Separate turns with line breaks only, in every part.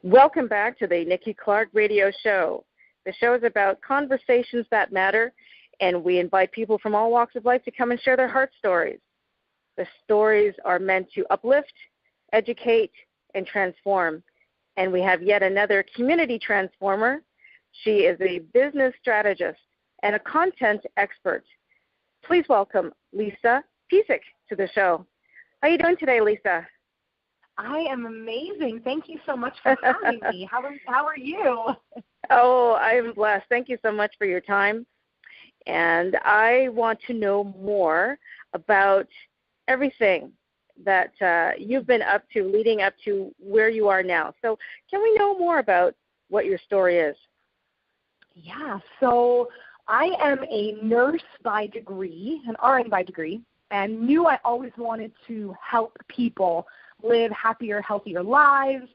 Welcome back to the Nikki Clarke Radio Show. The show is about conversations that matter, and we invite people from all walks of life to come and share their heart stories. The stories are meant to uplift, educate, and transform. And we have yet another community transformer. She is a business strategist and a content expert. Please welcome Lisa Pezik to the show. How are you doing today, Lisa?
I am amazing. Thank you so much for having me. How are you?
Oh, I am blessed. Thank you so much for your time. And I want to know more about everything that you've been up to leading up to where you are now. So can we know more about what your story is?
Yeah, so I am a nurse by degree, an RN by degree, and knew I always wanted to help people live happier, healthier lives,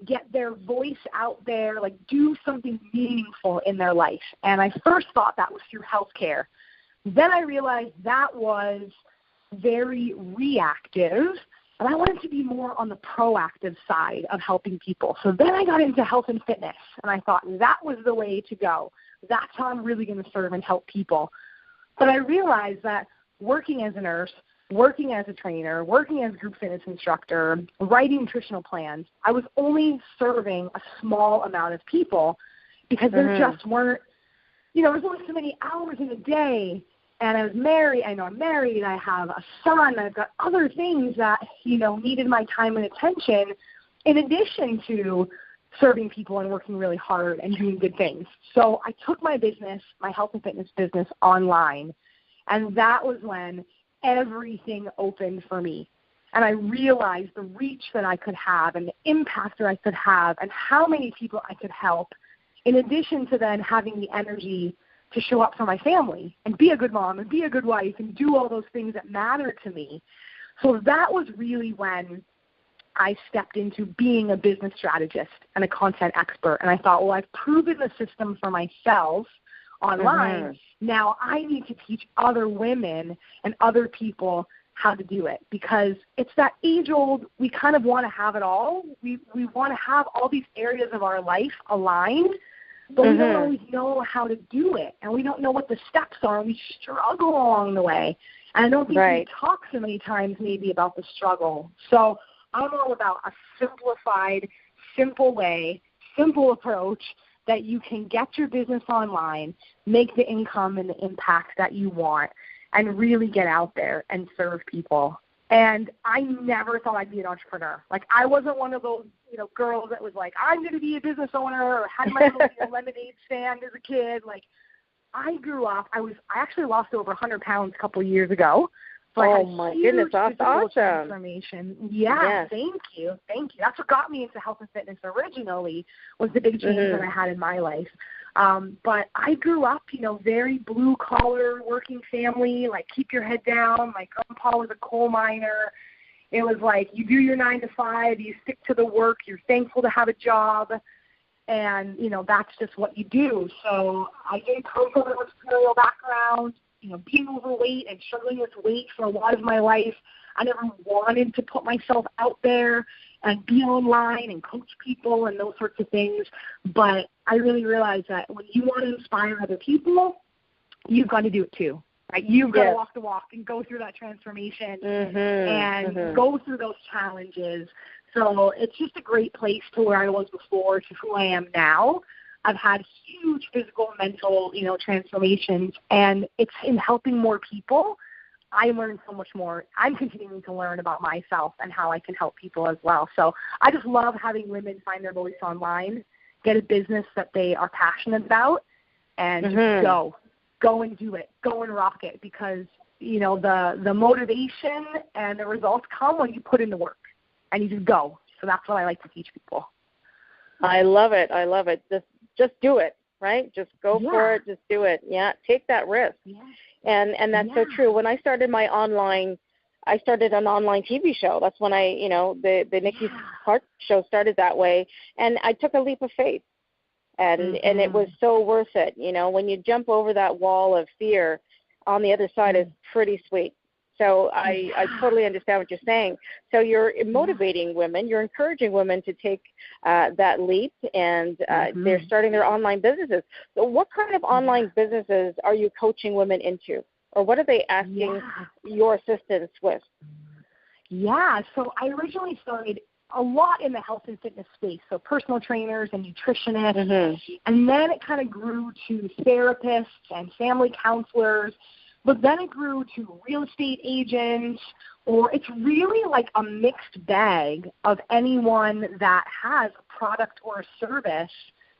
get their voice out there, like do something meaningful in their life. And I first thought that was through healthcare. Then I realized that was very reactive, and I wanted to be more on the proactive side of helping people. So then I got into health and fitness, and I thought that was the way to go. That's how I'm really going to serve and help people. But I realized that working as a nurse, working as a trainer, working as a group fitness instructor, writing nutritional plans, I was only serving a small amount of people because there just weren't, there's only so many hours in a day. And I was married, I'm married, I have a son, I've got other things that, needed my time and attention in addition to serving people and working really hard and doing good things. So I took my business, my health and fitness business, online, and that was when everything opened for me. And I realized the reach that I could have and the impact that I could have and how many people I could help, in addition to then having the energy to show up for my family and be a good mom and be a good wife and do all those things that matter to me. So that was really when I stepped into being a business strategist and a content expert. And I thought, well, I've proven the system for myself online. Now I need to teach other women and other people how to do it, because it's that age-old, we kind of want to have it all. We want to have all these areas of our life aligned, but we don't always know how to do it, and we don't know what the steps are, and we struggle along the way. And I don't think we talk so many times maybe about the struggle. So I'm all about a simplified, simple way, simple approach that you can get your business online, make the income and the impact that you want, and really get out there and serve people. And I never thought I'd be an entrepreneur. Like, I wasn't one of those, girls that was like, I'm going to be a business owner, or had my own lemonade stand as a kid. Like, I grew up, I actually lost over 100 pounds a couple of years ago. So I had
my goodness, that's awesome.
Transformation. Yeah, yes. Thank you. That's what got me into health and fitness originally, was the big change that I had in my life. But I grew up, very blue-collar working family, like keep your head down. My grandpa was a coal miner. It was like you do your 9 to 5, you stick to the work, you're thankful to have a job, and, that's just what you do. So I didn't come from an entrepreneurial background. Being overweight and struggling with weight for a lot of my life, I never wanted to put myself out there and be online and coach people and those sorts of things. But I really realized that when you want to inspire other people, you've got to do it too. Right? You've got to walk the walk and go through that transformation and go through those challenges. So it's just a great place to where I was before to who I am now. I've had huge physical and mental, transformations, and it's in helping more people. I learned so much more. I'm continuing to learn about myself and how I can help people as well. So I just love having women find their voice online, get a business that they are passionate about, and just go and do it, go and rock it, because, the motivation and the results come when you put in the work and you just go. So that's what I like to teach people.
I love it. Just do it, right? Just go for it. Just do it. Yeah, take that risk. Yeah. And that's so true. When I started an online TV show. That's when the Nikki Clarke Show started that way, and I took a leap of faith, and it was so worth it. When you jump over that wall of fear, on the other side is pretty sweet. So I totally understand what you're saying. So you're motivating women, you're encouraging women to take that leap, and they're starting their online businesses. So what kind of online businesses are you coaching women into? Or what are they asking your assistance with?
Yeah, so I originally started a lot in the health and fitness space, so personal trainers and nutritionists, and then it kind of grew to therapists and family counselors, but then it grew to real estate agents, or it's really like a mixed bag of anyone that has a product or a service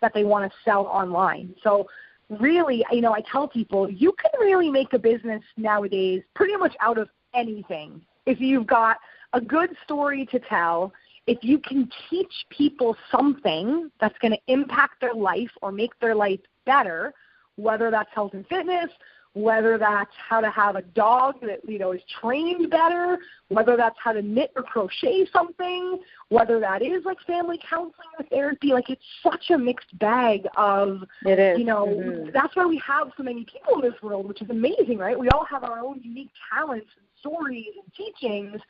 that they want to sell online. So really, I tell people you can really make a business nowadays pretty much out of anything. If you've got a good story to tell, if you can teach people something that's going to impact their life or make their life better, whether that's health and fitness, whether that's how to have a dog that, is trained better, whether that's how to knit or crochet something, whether that is like family counseling or therapy, like it's such a mixed bag of,
it is.
That's why we have so many people in this world, which is amazing, right? We all have our own unique talents and stories and teachings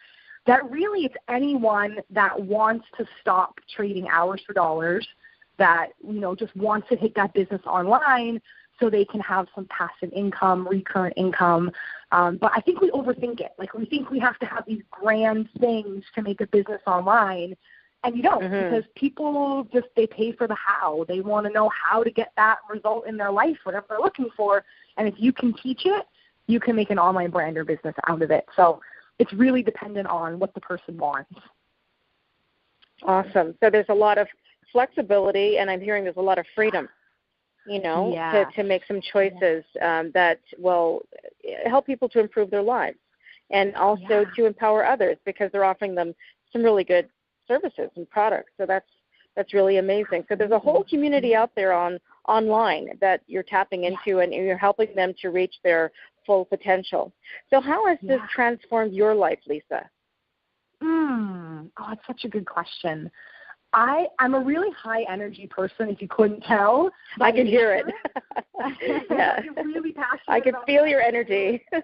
that really it's anyone that wants to stop trading hours for dollars, that, just wants to take that business online so they can have some passive income, recurrent income. But I think we overthink it. Like, we think we have to have these grand things to make a business online, and you don't, because people they pay for the how. They want to know how to get that result in their life, whatever they're looking for. And if you can teach it, you can make an online brand or business out of it. So it's really dependent on what the person wants.
Awesome. So there's a lot of flexibility, and I'm hearing there's a lot of freedom, to make some choices that will help people to improve their lives, and also to empower others, because they're offering them some really good services and products. So that's really amazing. So there's a whole community out there online that you're tapping into, and you're helping them to reach their full potential. So how has this transformed your life, Lisa?
It's such a good question. I'm a really high energy person, if you couldn't tell.
I can hear it.
I'm really passionate.
I can feel your energy.
And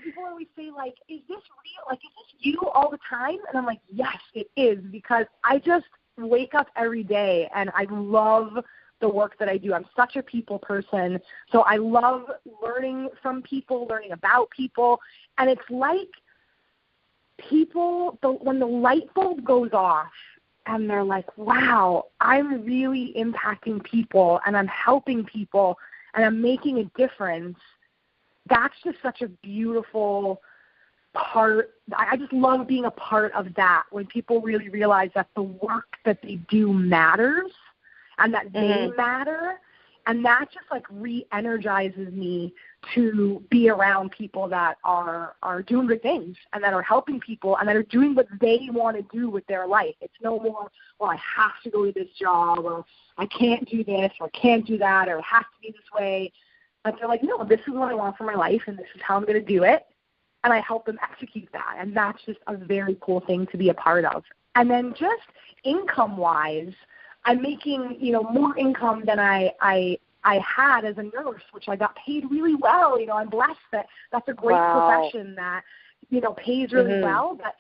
people always say, like, is this real? Like, is this you all the time? And I'm like, yes, it is, because I just wake up every day and I love the work that I do. I'm such a people person. So I love learning from people, learning about people. And it's like people, when the light bulb goes off and they're like, wow, I'm really impacting people and I'm helping people and I'm making a difference, that's just such a beautiful part. I just love being a part of that, when people really realize that the work that they do matters and that they matter. And that just like re-energizes me to be around people that are doing good things and that are helping people and that are doing what they want to do with their life. It's no more, well, I have to go to this job, or I can't do this, or I can't do that, or it has to be this way. But they're like, no, this is what I want for my life, and this is how I'm going to do it. And I help them execute that. And that's just a very cool thing to be a part of. And then just income-wise, I'm making, more income than I had as a nurse, which I got paid really well. I'm blessed that that's a great profession that, pays really well. But,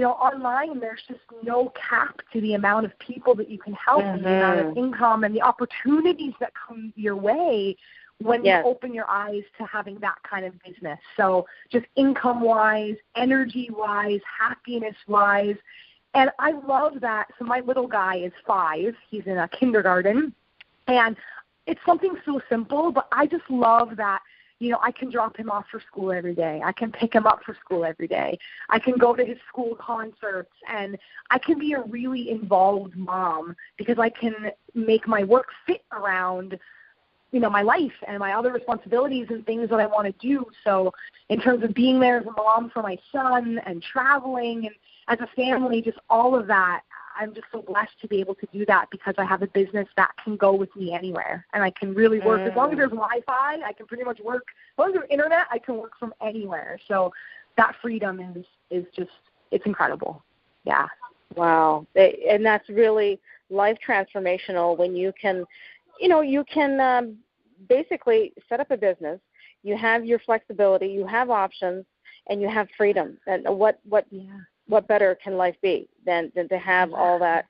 online there's just no cap to the amount of people that you can help and the amount of income and the opportunities that come your way when you open your eyes to having that kind of business. So just income-wise, energy-wise, happiness-wise. And I love that. So my little guy is 5. He's in a kindergarten. And it's something so simple, but I just love that, I can drop him off for school every day. I can pick him up for school every day. I can go to his school concerts, and I can be a really involved mom because I can make my work fit around, my life and my other responsibilities and things that I want to do. So in terms of being there as a mom for my son and traveling and as a family, just all of that, I'm just so blessed to be able to do that because I have a business that can go with me anywhere. And I can really work. As long as there's Wi-Fi, I can pretty much work. As long as there's internet, I can work from anywhere. So that freedom is just, it's incredible. Yeah.
Wow. And that's really life transformational when you can, basically set up a business. You have your flexibility. You have options. and you have freedom. And what better can life be than to have all that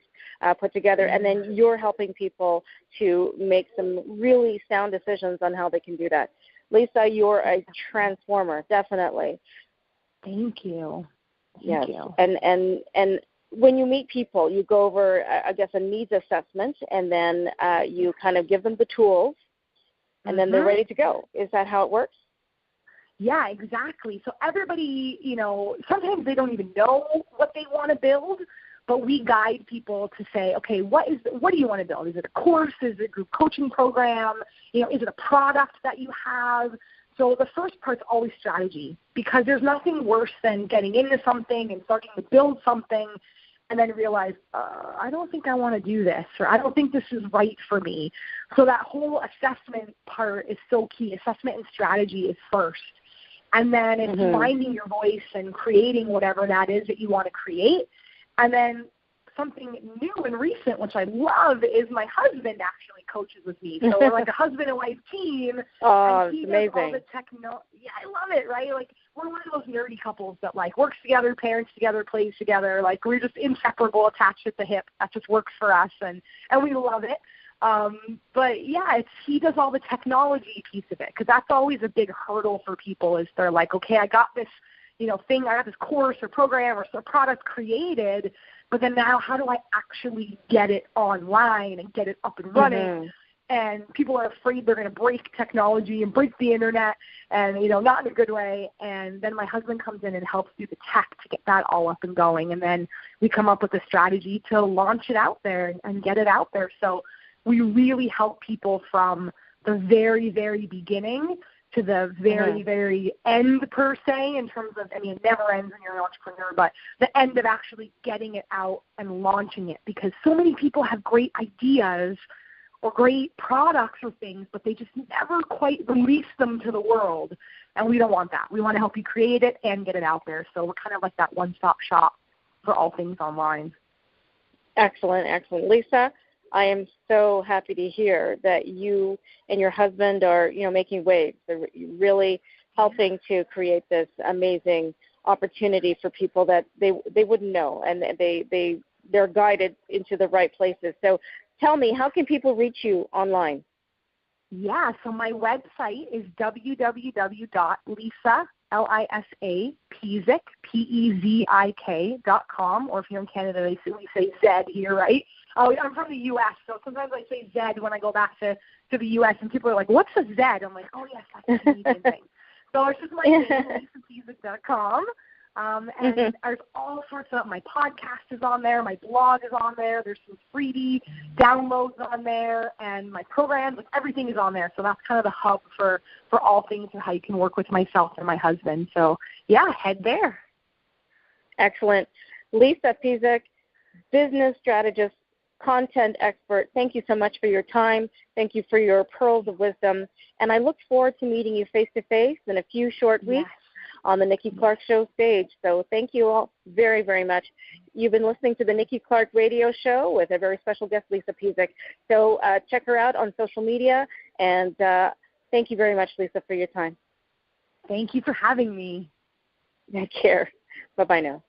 put together? And then you're helping people to make some really sound decisions on how they can do that. Lisa, you're a transformer, definitely.
Thank you.
Yes. And when you meet people, you go over, I guess, a needs assessment, and then you kind of give them the tools, and then they're ready to go. Is that how it works?
Yeah, exactly. So everybody, sometimes they don't even know what they want to build, but we guide people to say, okay, what do you want to build? Is it a course? Is it a group coaching program? Is it a product that you have? So the first part's always strategy, because there's nothing worse than getting into something and starting to build something and then realize, I don't think I want to do this, or I don't think this is right for me. So that whole assessment part is so key. Assessment and strategy is first. And then it's finding your voice and creating whatever that is that you want to create. And then something new and recent, which I love, is my husband actually coaches with me. So we're like a husband and wife team.
Oh,
and he
it's
does
amazing.
all the Yeah, I love it, right? Like, we're one of those nerdy couples that, like, works together, parents together, plays together. Like, we're just inseparable, attached at the hip. That just works for us, and we love it. But, yeah, he does all the technology piece of it, because that's always a big hurdle for people is they're like, okay, I got this, thing, I got this course or program or some product created, but then now how do I actually get it online and get it up and running? And people are afraid they're going to break technology and break the internet and, not in a good way. And then my husband comes in and helps do the tech to get that all up and going. And then we come up with a strategy to launch it out there and get it out there. So we really help people from the very, very beginning to the very, very end, per se, in terms of, it never ends when you're an entrepreneur, but the end of actually getting it out and launching it, because so many people have great ideas or great products or things, but they just never quite release them to the world, and we don't want that. We want to help you create it and get it out there, so we're kind of like that one-stop shop for all things online.
Excellent, excellent. Lisa, I am so happy to hear that you and your husband are, making waves. They're really helping to create this amazing opportunity for people that they wouldn't know, and they're guided into the right places. So tell me, how can people reach you online?
Yeah, so my website is www.lisa, L-I-S-A, Pezik, Pezik.com, or if you're in Canada, we say Zed here, right? Oh, I'm from the U.S., so sometimes I say Zed when I go back to the U.S., and people are like, what's a Zed? I'm like, oh, yes, that's a Canadian thing. So it's just my name, LisaPezik.com. And there's all sorts of, my podcast is on there, my blog is on there, there's some freebie downloads on there, and my programs, everything is on there. So that's kind of the hub for all things and how you can work with myself and my husband. So, yeah, head there.
Excellent. Lisa Pezik, business strategist, content expert, thank you so much for your time. Thank you for your pearls of wisdom. And I look forward to meeting you face-to-face in a few short weeks on the Nikki Clarke Show stage. So thank you all very, very much. You've been listening to the Nikki Clarke Radio Show with a very special guest, Lisa Pezik. So check her out on social media. And thank you very much, Lisa, for your time.
Thank you for having me.
Take care. Bye-bye now.